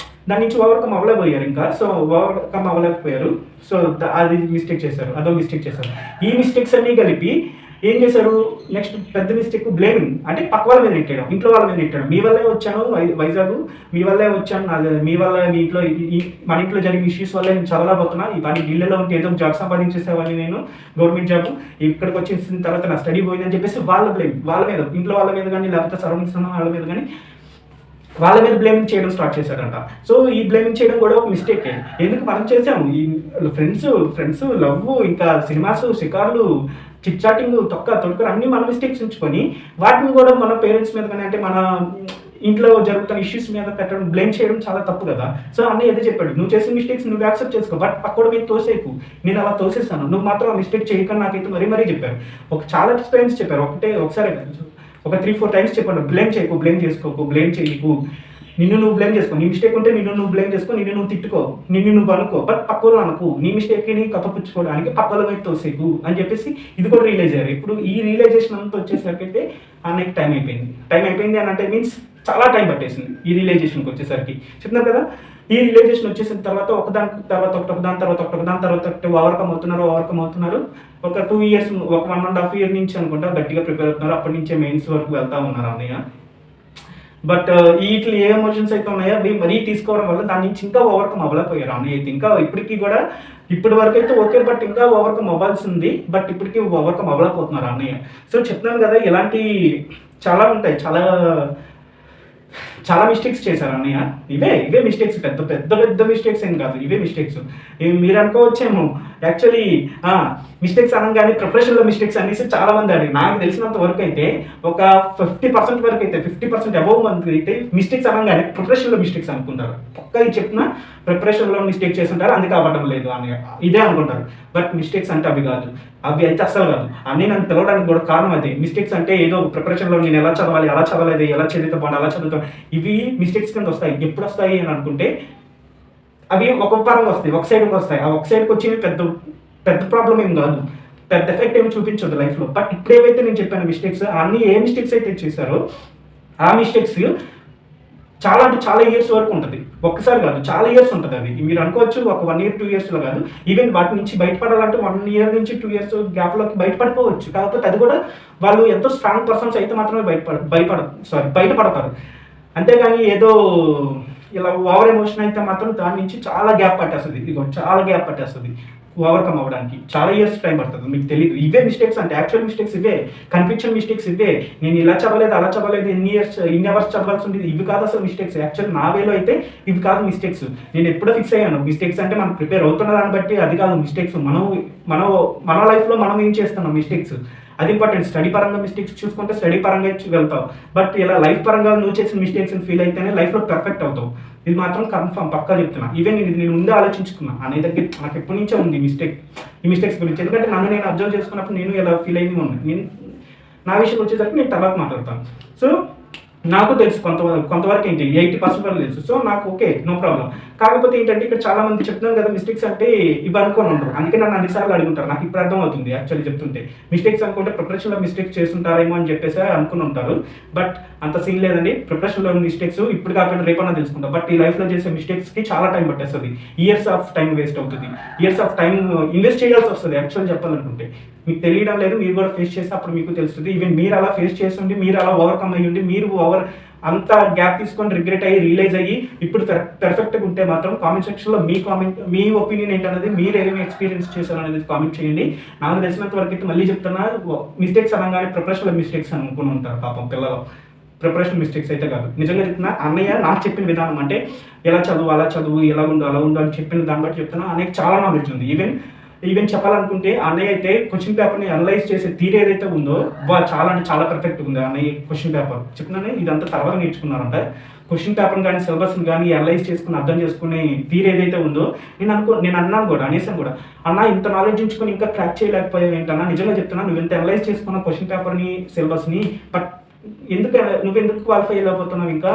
దాని నుంచి ఓవర్కమ్ అవ్వలేకపోయారు ఇంకా. So overcome అవ్వలేకపోయారు. సో అది అదో మిస్టేక్ చేశారు. ఈ మిస్టేక్స్ అన్నీ కలిపి ఏం చేశారు, నెక్స్ట్ పెద్ద మిస్టేక్ బ్లేమింగ్, అంటే పక్క వాళ్ళ మీద నెట్టాడు, ఇంట్లో వాళ్ళ మీద నెట్టాడు. మీ వల్లే వచ్చాను వైజాగ్, మీ వల్లే వచ్చాను, మీ వల్ల మీ ఇంట్లో మన ఇంట్లో జరిగిన ఇష్యూస్ వల్లే నేను చదవలేకపోతున్నా, ఇవన్నీ ఢిల్లీలో ఉంటే ఏదో జాబ్ సంపాదించేసేవాడిని నేను, గవర్నమెంట్ జాబ్, ఇక్కడికి వచ్చేసిన తర్వాత నా స్టడీ పోయిందని చెప్పేసి వాళ్ళ బ్లేమ్, వాళ్ళ మీద, ఇంట్లో వాళ్ళ మీద కానీ లేకపోతే సరౌండింగ్స్ ఉన్న వాళ్ళ మీద కానీ వాళ్ళ మీద బ్లేమింగ్ చేయడం స్టార్ట్ చేశారంట. సో ఈ బ్లేమింగ్ చేయడం కూడా ఒక మిస్టేక్. ఎందుకు మనం చేసాము, ఈ ఫ్రెండ్స్ లవ్, ఇంకా సినిమాస్, షికార్లు, చిట్చాటింగ్, తొక్కరు అన్ని మన మిస్టేక్స్ ఉంచుకొని వాటిని కూడా మన పేరెంట్స్ మీద కానీ, అంటే మన ఇంట్లో జరుగుతున్న ఇష్యూస్ మీద పెట్టడం, బ్లేమ్ చేయడం చాలా తప్పు కదా. సో అన్నీ ఏదో చెప్పాడు, నువ్వు చేసిన మిస్టేక్స్ నువ్వు యాక్సెప్ట్ చేసుకో, బట్ పక్కన మీద తోసేకు, నేను అలా తోసేస్తాను, నువ్వు మాత్రం ఆ మిస్టేక్ చేయకుండా నాకైతే మరీ చెప్పారు. చాలా టైమ్స్ చెప్పారు, ఒకసారి ఒక 3-4 టైమ్స్ చెప్పండి, బ్లేమ్ చేయకు, నిన్ను నువ్వు బ్లేమ్ చేసుకో, నీ మిస్టేక్ ఉంటే నిన్ను నువ్వు బ్లేమ్ చేసుకో, నిన్ను నువ్వు తిట్టుకో, నిన్ను నువ్వు అనుకో, బట్ పక్కలో అనుకో, నీ మిస్టేక్ని కప్పపుచ్చుకోవడానికి పక్కలో వైపు తోసేకు అని చెప్పేసి ఇది కూడా రియలైజ్ అయ్యారు. ఇప్పుడు ఈ రియలైజేషన్ అంతా వచ్చేసరికి అన్నకి టైం అయిపోయింది అని అంటే మీన్స్ చాలా టైం పట్టేసింది ఈ రియలైజేషన్కి వచ్చేసరికి. చెప్తున్నారు కదా, ఈ రియలైజేషన్ వచ్చేసిన తర్వాత ఒకదాని తర్వాత ఓవర్కమ్ అవుతున్నారు. ఒక 2 years, ఒక 1.5 year నుంచి అనుకుంటా గట్టిగా ప్రిపేర్ అవుతున్నారు. అప్పటి నుంచే మెయిన్స్ వరకు వెళ్తా ఉన్నారు అన్నయ్య. బట్ వీటిలో ఏ ఎమోషన్స్ అయితే ఉన్నాయో అవి మరీ తీసుకోవడం వల్ల దాని నుంచి ఇంకా ఓవర్కమ్ అవ్వలేకపోయారు అన్నయ్య అయితే. ఇంకా ఇప్పటి వరకు అయితే ఓకే, బట్ ఇంకా ఓవర్కమ్ అవ్వాల్సి ఉంది, బట్ ఇప్పటికీ ఓవర్కమ్ అవ్వలేకపోతున్నారు అన్నయ్య. సో చెప్తున్నాను కదా, ఇలాంటి చాలా ఉంటాయి, చాలా మిస్టేక్స్ చేశారు అన్నయ్య. ఇవే మిస్టేక్స్, పెద్ద మిస్టేక్స్ ఏం కాదు, ఇవే మిస్టేక్స్. మీరు అనుకోవచ్చేమో యాక్చువల్లీ మిస్టేక్స్ అనగానే ప్రిపరేషన్లో మిస్టేక్స్ అనేసి చాలా మంది అడిగి, నాకు తెలిసినంత వరకు అయితే ఒక 50% వరకు అయితే 50% అబౌవ్ మంది అయితే మిస్టేక్స్ అనగానే ప్రిపరేషన్లో మిస్టేక్స్ అనుకుంటారు. పక్కది చెప్పిన ప్రిపరేషన్లో మిస్టేక్ చేస్తుంటారు, అందుకే అవ్వడం లేదు అని ఇదే అనుకుంటారు. బట్ మిస్టేక్స్ అంటే అవి అయితే అస్సలు కాదు. అన్నీ నన్ను పిలవడానికి కూడా కారణం అదే. మిస్టేక్స్ అంటే ఏదో ప్రిపరేషన్లో నేను ఎలా చదవాలి, అలా చదవలేదు, ఎలా చదివితే బాగుంది, అలా చదువుతాను, ఇవి మిస్టేక్స్ కింద వస్తాయి. ఎప్పుడు వస్తాయి అని అనుకుంటే అవి ఒక పరంగా వస్తాయి, ఒక సైడ్కి వస్తాయి. ఆ ఒక సైడ్కి వచ్చి పెద్ద ప్రాబ్లం ఏం కాదు, పెద్ద ఎఫెక్ట్ ఏమి చూపించదు లైఫ్లో. బట్ ఇప్పుడు ఏవైతే నేను చెప్పాను మిస్టేక్స్, అన్ని ఏ మిస్టేక్స్ అయితే చేశారో ఆ మిస్టేక్స్ చాలా ఇయర్స్ వరకు ఉంటుంది. ఒక్కసారి కాదు, చాలా ఇయర్స్ ఉంటుంది. అది మీరు అనుకోవచ్చు ఒక 1 year 2 yearsలో కాదు, ఈవెన్ వాటి నుంచి బయటపడాలంటే 1 year నుంచి 2 years గ్యాప్లోకి బయటపడిపోవచ్చు. కాకపోతే అది కూడా వాళ్ళు ఎంతో స్ట్రాంగ్ పర్సన్స్ అయితే మాత్రమే బయటపడతారు. అంతేగాని ఏదో ఇలా ఓవర్ ఎమోషన్ అయితే మాత్రం దాని నుంచి చాలా గ్యాప్ పట్టేస్తుంది. ఓవర్కమ్ అవ్వడానికి చాలా ఇయర్స్ టైం పడుతుంది. మీకు తెలియదు. ఇవే మిస్టేక్స్ అంటే యాక్చువల్ మిస్టేక్స్ ఇవే, కన్ఫ్యూషన్ మిస్టేక్స్ ఇవే. నేను ఇలా చదవలేదు, అలా చదవలేదు, ఇన్ని అవర్స్ చదవాల్సి ఉండేది, ఇవి కాదు అసలు మిస్టేక్స్. యాక్చువల్ నా వేలో అయితే ఇవి కాదు మిస్టేక్స్. నేను ఎప్పుడో ఫిక్స్ అయ్యాను, మిస్టేక్స్ అంటే మనం ప్రిపేర్ అవుతున్న దాన్ని బట్టి అది కాదు మిస్టేక్స్. మన లైఫ్లో మనం ఏం చేస్తున్నాం మిస్టేక్స్, అది ఇంపార్టెంట్. స్టడీ పరంగా మిస్టేక్స్ చూసుకుంటే స్టడీ పరంగా వెళ్తావు, బట్ ఇలా లైఫ్ పరంగా నువ్వు చేసిన మిస్టేక్స్ ఫీల్ అయితేనే లైఫ్లో పర్ఫెక్ట్ అవుతావు. ఇది మాత్రం కన్ఫర్మ్, పక్కా చెప్తున్నా. ఈవెన్ నేను ముందే ఆలోచించుకున్నా, అనే దగ్గర నాకు ఎప్పటి నుంచో ఉంది ఈ మిస్టేక్స్ గురించి. ఎందుకంటే నేను అబ్జర్వ్ చేసుకున్నప్పుడు నేను ఎలా ఫీల్ అయింది నేను నా విషయం వచ్చేసరికి నేను తర్వాత మాట్లాడతాను. సో నాకు తెలుసు కొంతవరకు ఏంటి 80% వరకు తెలుసు. సో నాకు ఓకే, నో ప్రాబ్లం. కాకపోతే ఏంటంటే ఇక్కడ చాలా మంది చెప్తున్నాను కదా, మిస్టేక్స్ అంటే ఇవి అనుకోని ఉండరు. అందుకే నన్ను అన్నిసార్లు అడుగుంటారు. నాకు ఇప్పుడు అర్థం అవుతుంది యాక్చువల్లీ చెప్తుంటే. మిస్టేక్స్ అనుకుంటే ప్రిపరేషన్లో మిస్టేక్స్ చేస్తుంటారేమో అని చెప్పేసి అనుకుని ఉంటారు. బట్ అంత సీన్ లేదండి. ప్రిపరేషన్లో మిస్టేక్స్ ఇప్పుడు కాకుండా రేపన్నా తెలుసుకుంటాం. బట్ ఈ లైఫ్లో చేసే మిస్టేక్స్కి చాలా టైం పట్టేస్తుంది. ఇయర్స్ ఆఫ్ టైం వేస్ట్ అవుతుంది. ఇయర్స్ ఆఫ్ టైం ఇన్వెస్ట్ చేయాల్సి వస్తుంది యాక్చువల్ చెప్పాలనుకుంటే. మీకు తెలియడం లేదు, మీరు కూడా ఫేస్ చేస్తే అప్పుడు మీకు తెలుస్తుంది. ఈవెన్ మీరు అలా ఫేస్ చేస్తుండి, మీరు అలా ఓవర్కమ్ అయ్యి ఉండి, మీరు అంత గ్యాప్ తీసుకొని రిగ్రెట్ అయ్యి రియలైజ్ అయ్యి ఇప్పుడు పర్ఫెక్ట్గా ఉంటే మాత్రం కామెంట్ సెక్షన్లో మీ ఒపీనియన్ ఏంటనేది, మీరు ఏమేమి ఎక్స్పీరియన్స్ చేశారు అనేది కామెంట్ చేయండి. నాకు తెలిసినంత వరకు అయితే మళ్ళీ చెప్తున్నా, మిస్టేక్స్ అనగానే ప్రిపరేషన్లో మిస్టేక్స్ అనుకుని ఉంటారు పాపం పిల్లలు. ప్రిపరేషన్ మిస్టేక్స్ అయితే కాదు. నిజంగా చెప్తున్నా, అన్నయ్య నాకు చెప్పిన విధానం అంటే ఎలా చదువు, అలా చదువు, ఎలా ఉందో అలా ఉందో అని చెప్పిన దాన్ని బట్టి చెప్తున్నా. అన్నయ్యకి చాలా నాలెడ్జ్ ఉంది. ఈవెన్ చెప్పాలనుకుంటే అన్నయ్య అయితే క్వశ్చన్ పేపర్ని అనలైజ్ చేసే తీరు ఏదైతే ఉందో చాలా అంటే చాలా పర్ఫెక్ట్గా ఉంది అన్నయ్య క్వశ్చన్ పేపర్. చెప్తున్నానే ఇదంతా తర్వాత నేర్చుకున్నారంట. క్వశ్చన్ పేపర్ని కానీ సిలబస్ని కానీ అనలైజ్ చేసుకుని అర్థం చేసుకునే తీరు ఏదైతే ఉందో నేను అన్నాను కూడా, అనేసాను కూడా, అన్న ఇంత నాలెడ్జ్ ఉంచుకొని ఇంకా క్రాక్ చేయలేకపోయావు ఏంటన్నా, నిజంగా చెప్తున్నా, నువ్వు ఇంత అనలైజ్ చేసుకున్న క్వశ్చన్ పేపర్ని సిలబస్ని, బట్ నువ్వెందుకు క్వాలిఫై అయిపోతున్నావు ఇంకా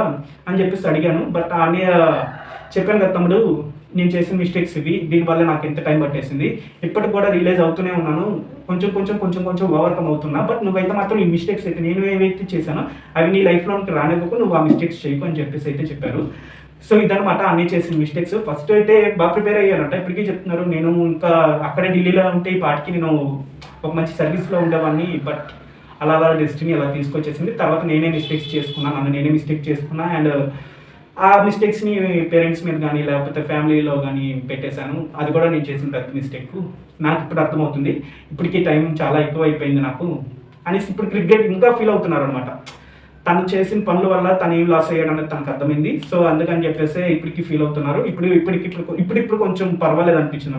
అని చెప్పేసి అడిగాను. బట్ అన్నయ్య చెప్పాను కదా తమ్ముడు, నేను చేసిన మిస్టేక్స్ ఇవి, దీనివల్ల నాకు ఎంత టైం పట్టేసింది, ఇప్పటికి కూడా రియలైజ్ అవుతూనే ఉన్నాను, కొంచెం ఓవర్కమ్ అవుతున్నా. బట్ నువ్వైతే మాత్రం ఈ మిస్టేక్స్ అయితే నేను ఏవైతే చేశానో అవి నీ లైఫ్లోకి రానివ్వకు, నువ్వు ఆ మిస్టేక్స్ చేయకు అని చెప్పేసి అయితే చెప్పారు. సో ఇదనమాట అన్నీ చేసిన మిస్టేక్స్. ఫస్ట్ అయితే బాగా ప్రిపేర్ అయ్యానంట, ఇప్పటికీ చెప్తున్నారు. నేను ఇంకా అక్కడే ఢిల్లీలో ఉంటే ఈ పాటికి నేను ఒక మంచి సర్వీస్లో ఉండేవాడిని. బట్ అలా డెస్టినీ అలా తీసుకొచ్చేసింది. తర్వాత నేనే మిస్టేక్స్ చేసుకున్నాను, నన్ను నేనే మిస్టేక్ చేసుకున్నా. అండ్ ఆ మిస్టేక్స్ని పేరెంట్స్ మీద కానీ లేకపోతే ఫ్యామిలీలో కానీ పెట్టేశాను. అది కూడా నేను చేసిన పెద్ద మిస్టేక్. నాకు ఇప్పుడు అర్థమవుతుంది, ఇప్పటికీ టైం చాలా ఎక్కువ అయిపోయింది నాకు అనేసి ఇప్పుడు రిగ్రెట్ ఇంకా ఫీల్ అవుతున్నారు అనమాట. తను చేసిన పనుల వల్ల తను ఏం లాస్ అయ్యాడు అనేది తనకు అర్థమైంది. సో అందుకని చెప్పేసి ఇప్పటికి ఫీల్ అవుతున్నారు. ఇప్పుడు కొంచెం పర్వాలేదు అనిపించింది.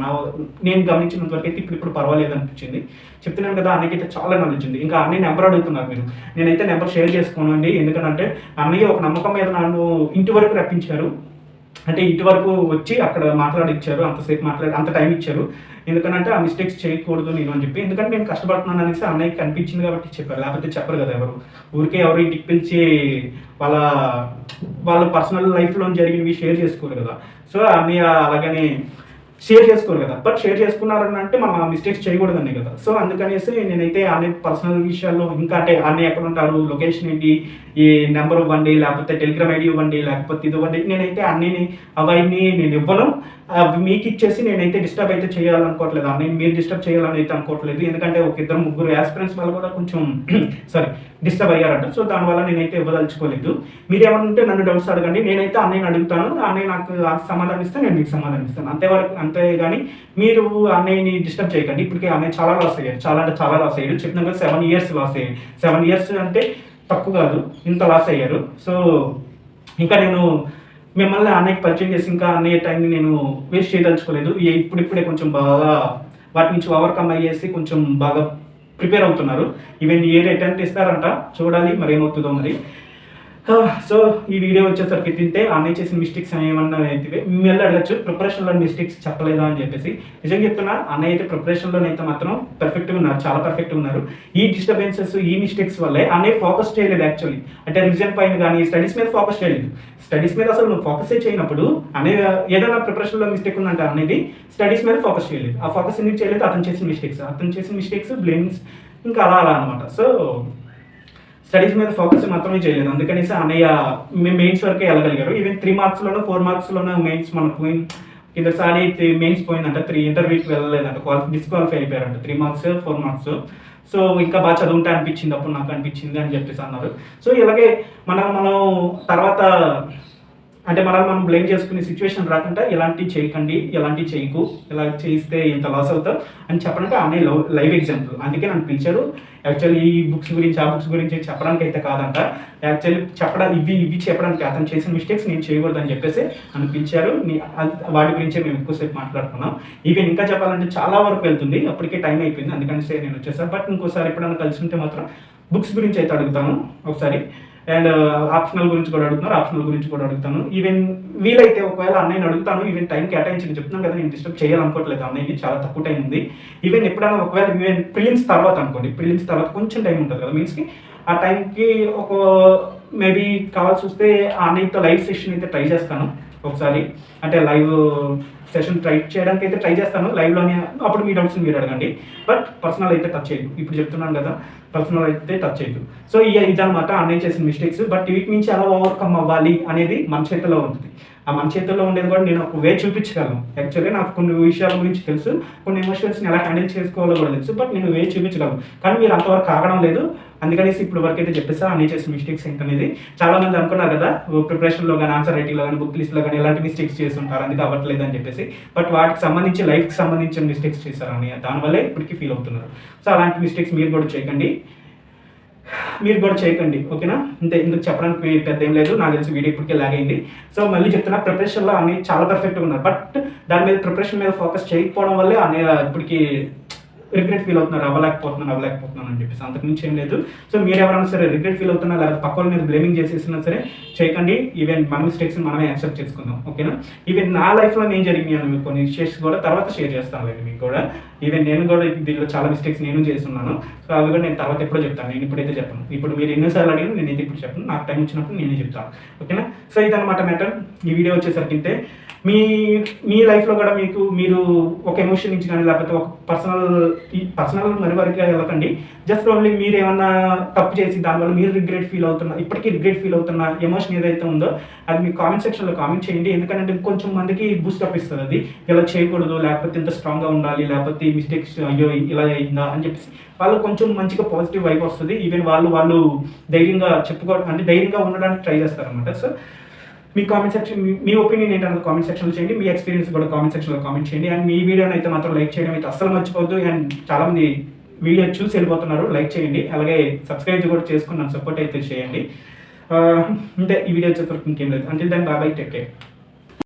నేను గమనించినంత వరకు అయితే ఇప్పుడు పర్వాలేదు అనిపించింది. చెప్తున్నాను కదా, అన్నయ్యకైతే చాలా నాలెడ్జ్ ఉంది. ఇంకా అన్నయ్య నెంబర్ అడుగుతున్నారు మీరు. నేనైతే నెంబర్ షేర్ చేసుకోనండి, ఎందుకంటే అన్నయ్య ఒక నమ్మకం మీద నన్ను ఇంటి వరకు రప్పించారు. అంటే ఇంటి వరకు వచ్చి అక్కడ మాట్లాడిచ్చారు, అంత టైం ఇచ్చారు. ఎందుకంటే ఆ మిస్టేక్స్ చేయకూడదు నేను అని చెప్పి, ఎందుకంటే నేను కష్టపడుతున్నాను అనేసి అన్నయ్యకి కనిపించింది కాబట్టి చెప్పారు. లేకపోతే చెప్పరు కదా ఎవరు. ఊరికే ఎవరు ఇంటికి పిలిచి వాళ్ళ పర్సనల్ లైఫ్లో జరిగినవి షేర్ చేసుకోరు కదా. సో అన్నయ్య అలాగని షేర్ చేసుకోరు కదా. బట్ షేర్ చేసుకున్నారని అంటే మనం ఆ మిస్టేక్స్ చేయకూడదనే కదా. సో అందుకనేసి నేనైతే అనే పర్సనల్ విషయాల్లో ఇంకా అంటే అన్నయ్య ఎక్కడ ఉంటారు, లొకేషన్ ఏంటి, ఈ నెంబర్ ఇవ్వండి, లేకపోతే టెలిగ్రామ్ ఐడి ఇవ్వండి, లేకపోతే ఇది ఇవ్వండి, నేనైతే అన్నీని అవన్నీ నేను ఇవ్వను. మీకు ఇచ్చేసి నేనైతే డిస్టర్బ్ అయితే చేయాలనుకోవట్లేదు. అన్నయ్య మీరు డిస్టర్బ్ చేయాలని అయితే అనుకోవట్లేదు. ఎందుకంటే ఒక 2-3 యాస్పిరెంట్స్ వాళ్ళు కూడా కొంచెం డిస్టర్బ్ అయ్యారంట. సో దానివల్ల నేనైతే ఇవ్వదలుచుకోలేదు. మీరు ఏమైనా ఉంటే నన్ను డౌట్స్ అడగండి, నేనైతే అన్నయ్యని అడుగుతాను. అన్నయ్య నాకు సమాధానం ఇస్తే నేను మీకు సమాధానం ఇస్తాను. అంతేగాని మీరు అన్నయ్యని డిస్టర్బ్ చేయకండి. ఇప్పటికే అన్నయ్య చాలా లాస్ అయ్యారు, చాలా లాస్ అయ్యారు. చెప్పిన కదా 7 years లాస్ అయ్యారు. 7 years అంటే తక్కువ కాదు, ఇంత లాస్ అయ్యారు. సో ఇంకా నేను మిమ్మల్ని అన్నయ్యకి పరిచయం చేసి ఇంకా అన్నయ్య టైంని నేను వేస్ట్ చేయదలుచుకోలేదు. ఇప్పుడిప్పుడే కొంచెం బాగా వాటి నుంచి ఓవర్కమ్ అయ్యేసి కొంచెం బాగా ప్రిపేర్ అవుతున్నారు. ఈవెన్ ఏ అటెంప్ట్ ఇస్తారంట, చూడాలి మరి ఏమవుతుందో మరి. సో ఈ వీడియో వచ్చేసరికి తింటే అన్నయ్య చేసిన మిస్టేక్స్ ఏమన్నా అయితే మిమ్మల్ని అడగచ్చు, ప్రిపరేషన్లో మిస్టేక్స్ చెప్పలేదా అని చెప్పేసి. నిజంగా చెప్తున్నా, అన్నయ్య అయితే ప్రిపరేషన్లోనైతే మాత్రం పర్ఫెక్ట్గా ఉన్నారు, చాలా పర్ఫెక్ట్గా ఉన్నారు. ఈ డిస్టర్బెన్సెస్, ఈ మిస్టేక్స్ వల్లే అన్నయ్య ఫోకస్ చేయలేదు యాక్చువల్లీ. అంటే రివిజన్ పైన కానీ స్టడీస్ మీద ఫోకస్ చేయలేదు. స్టడీస్ మీద అసలు నువ్వు ఫోకస్ చేయనప్పుడు అన్నయ్య ఏదైనా ప్రిపరేషన్లో మిస్టేక్ ఉందంటే అనేది స్టడీస్ మీద ఫోకస్ చేయలేదు. ఆ ఫోకస్ ఎందుకు చేయలేదు? అతను చేసిన మిస్టేక్స్ బ్లేమ్స్ ఇంకా అలా అన్నమాట. సో స్టడీస్ మీద ఫోకస్ మాత్రమే చేయలేదు. అందుకనేసి అన్నయ్య మెయిన్స్ వరకే వెళ్ళగలిగారు. ఈవెన్ 3 marksలోనూ 4 marksలోనూ మెయిన్స్ మనకు కిందసారి మెయిన్స్ పోయిందంట, 3 ఇంటర్వ్యూకి వెళ్ళలేదంట, డిస్క్వాలిఫై అయిపోయారంట. 3 marks 4 marks. సో ఇంకా బాగా చదువుంటే అనిపించింది, అప్పుడు నాకు అనిపించింది అని చెప్పేసి అన్నారు. సో ఇలాగే మనం తర్వాత అంటే మనం బ్లేమ్ చేసుకునే సిచ్యువేషన్ రాకుండా ఎలాంటివి చేయకండి, ఎలాంటివి చేయకు, ఇలా చేస్తే ఇంత లాస్ అవుతావు అని చెప్పడానికి అన్నయ్య లైవ్ ఎగ్జాంపుల్. అందుకే నన్ను పిలిచారు. యాక్చువల్లీ ఈ బుక్స్ గురించి ఆ బుక్స్ గురించి చెప్పడానికి అయితే కాదంట, యాక్చువల్లీ ఇవి చెప్పడానికి, అతను చేసిన మిస్టేక్స్ నేను చేయకూడదని చెప్పేసి నన్ను పిలిచారు. వాటి గురించే మేము ఎక్కువసేపు మాట్లాడుకున్నాం. ఈవెన్ ఇంకా చెప్పాలంటే చాలా వరకు వెళ్తుంది, అప్పటికే టైం అయిపోయింది, అందుకని నేను వచ్చేసాను. బట్ ఇంకోసారి ఎప్పుడైనా కలిసి ఉంటే మాత్రం బుక్స్ గురించి అయితే అడుగుతాను ఒకసారి. అండ్ ఆప్షనల్ గురించి కూడా అడుగుతాను. ఈవెన్ వీలైతే ఒకవేళ అన్నయ్యని అడుగుతాను. ఈవెన్ టైం కేటాయించి చెప్తున్నాను కదా, నేను డిస్టర్బ్ చేయాలనుకోవట్లేదు అన్నయ్యని, చాలా తక్కువ టైం ఉంది. ఈవెన్ ఎప్పుడైనా ఒకవేళ ప్రిలిమ్స్ తర్వాత అనుకోండి, ప్రిలిమ్స్ తర్వాత కొంచెం టైం ఉంటుంది కదా మీన్స్కి, ఆ టైంకి ఒక మేబీ కావాల్సి వస్తే ఆ అన్నయ్యతో లైవ్ సెషన్ అయితే ట్రై చేస్తాను ఒకసారి. అంటే లైవ్ సెషన్ చేయడానికి అయితే ట్రై చేస్తాను లైవ్లోనే. అప్పుడు మీ డౌట్స్ మీరు అడగండి. బట్ పర్సనల్ అయితే టచ్ చేయదు. ఇప్పుడు చెప్తున్నాను కదా, పర్సనల్ అయితే టచ్ చేయదు. సో ఇదనమాట అన్నయ్య చేసిన మిస్టేక్స్. బట్ వీటి నుంచి ఎలా ఓవర్కమ్ అవ్వాలి అనేది మన చేతిలో ఉంటుంది. ఆ మన చేతుల్లో ఉండేది కూడా నేను ఒక వే చూపించగలను. యాక్చువల్లీ నాకు కొన్ని విషయాల గురించి తెలుసు, కొన్ని ఎమోషన్స్ని ఎలా హ్యాండిల్ చేసుకోవాలో కూడా తెలుసు. బట్ నేను వే చూపించగలను, కానీ మీరు అంతవరకు కాగడం లేదు. అందుకనేసి ఇప్పుడు వరకు అయితే చెప్పేస్తా అన్నయ్య చేసిన మిస్టేక్స్ ఏంటనేది. చాలా మంది అనుకున్నారు కదా, ప్రిపరేషన్లో కానీ ఆన్సర్ రైటింగ్లో కానీ బుక్ లిస్ట్లో కానీ ఎలాంటి మిస్టేక్స్ చేస్తుంటారు, అందుకే అవ్వట్లేదు అని చెప్పేసి. బట్ వాటికి సంబంధించి లైఫ్కి సంబంధించిన మిస్టేక్స్ చేశారు అన్నయ్య, దానివల్లే ఇప్పటికీ ఫీల్ అవుతున్నారు. సో అలాంటి మిస్టేక్స్ మీరు కూడా చేయకండి, ఓకేనా? ఇంతే, ఇందుకు చెప్పడానికి పెద్ద ఏం లేదు. నాకు తెలిసి వీడియో ఇప్పటికే లాగ్ అయింది. సో మళ్ళీ చెప్తున్నా, ప్రిపరేషన్లో అన్నీ చాలా పర్ఫెక్ట్గా ఉన్నారు. బట్ దాని మీద ప్రిపరేషన్ మీద ఫోకస్ చేయకపోవడం వల్లే అన్నయ్య ఇప్పటికీ రిగ్రెట్ ఫీల్ అవుతున్నారు, అవ్వలేకపోతున్నాను అని చెప్పేసి. అంతకుమించి ఏం లేదు. సో మీరు ఎవరైనా సరే రిగ్రెట్ ఫీల్ అవుతున్నా, లేదా పక్క వాళ్ళ మీద బ్లేమింగ్ చేసేసినా సరే చేయకండి. ఈవెన్ మన మిస్టేక్స్ మనమే యాక్సెప్ట్ చేసుకుందాం, ఓకేనా? ఈవెన్ నా లైఫ్లో నేను జరిగినాను కొన్ని ఇష్యూస్ కూడా తర్వాత షేర్ చేస్తాను మీకు కూడా. ఈవెన్ నేను కూడా దీనిలో చాలా మిస్టేక్స్ నేను చేస్తున్నాను. సో అవి కూడా నేను తర్వాత ఎప్పుడో చెప్తాను, నేను ఇప్పుడైతే చెప్పను. ఇప్పుడు మీరు ఎన్నోసార్లు అడిగిన నేనైతే ఇప్పుడు చెప్పను, నాకు టైం వచ్చినప్పుడు నేనే చెప్తాను, ఓకేనా? సో ఇదన్నమాట మ్యాటర్. ఈ వీడియో వచ్చేసరికి మీ మీ లైఫ్లో కూడా మీరు ఒక ఎమోషన్ నుంచి కానీ లేకపోతే ఒక పర్సనల్ మరి వరకు వెళ్ళకండి. జస్ట్ ఓన్లీ మీరు ఏమన్నా తప్పు చేసి దానివల్ల మీరు ఇప్పటికీ రిగ్రెట్ ఫీల్ అవుతున్న ఎమోషన్ ఏదైతే ఉందో అది మీ కామెంట్ సెక్షన్లో కామెంట్ చేయండి. ఎందుకంటే కొంచెం మందికి బూస్టప్ ఇస్తుంది. అది ఇలా చేయకూడదు, లేకపోతే ఇంత స్ట్రాంగ్గా ఉండాలి, లేకపోతే మిస్టేక్స్ అయ్యో ఇలా అయిందా అని చెప్పేసి వాళ్ళు కొంచెం మంచిగా పాజిటివ్ వైబ్ వస్తుంది. ఈవెన్ వాళ్ళు ధైర్యంగా ధైర్యంగా ఉండడానికి ట్రై చేస్తారనమాట. సో మీ కామెంట్ సెక్షన్ మీ ఒపీనియన్ ఏంటన్నది కామెంట్ సెక్షన్లో చేయండి. మీ ఎక్స్పీరియన్స్ కూడా కామెంట్ సెక్షన్లో కామెంట్ చేయండి. అండ్ మీ వీడియోని అయితే మాత్రం లైక్ చేయడం అయితే అస్సలు మర్చిపోవద్దు. అండ్ చాలామంది వీడియో చూసి వెళ్ళిపోతున్నారు, లైక్ చేయండి. అలాగే సబ్స్క్రైబ్ కూడా చేసుకుని నన్ను సపోర్ట్ అయితే చేయండి. అంటే ఈ వీడియో వచ్చేసరికి ఇంకేం లేదు. అంటే దాన్ని బాబాయ్ టేక్ కేర్.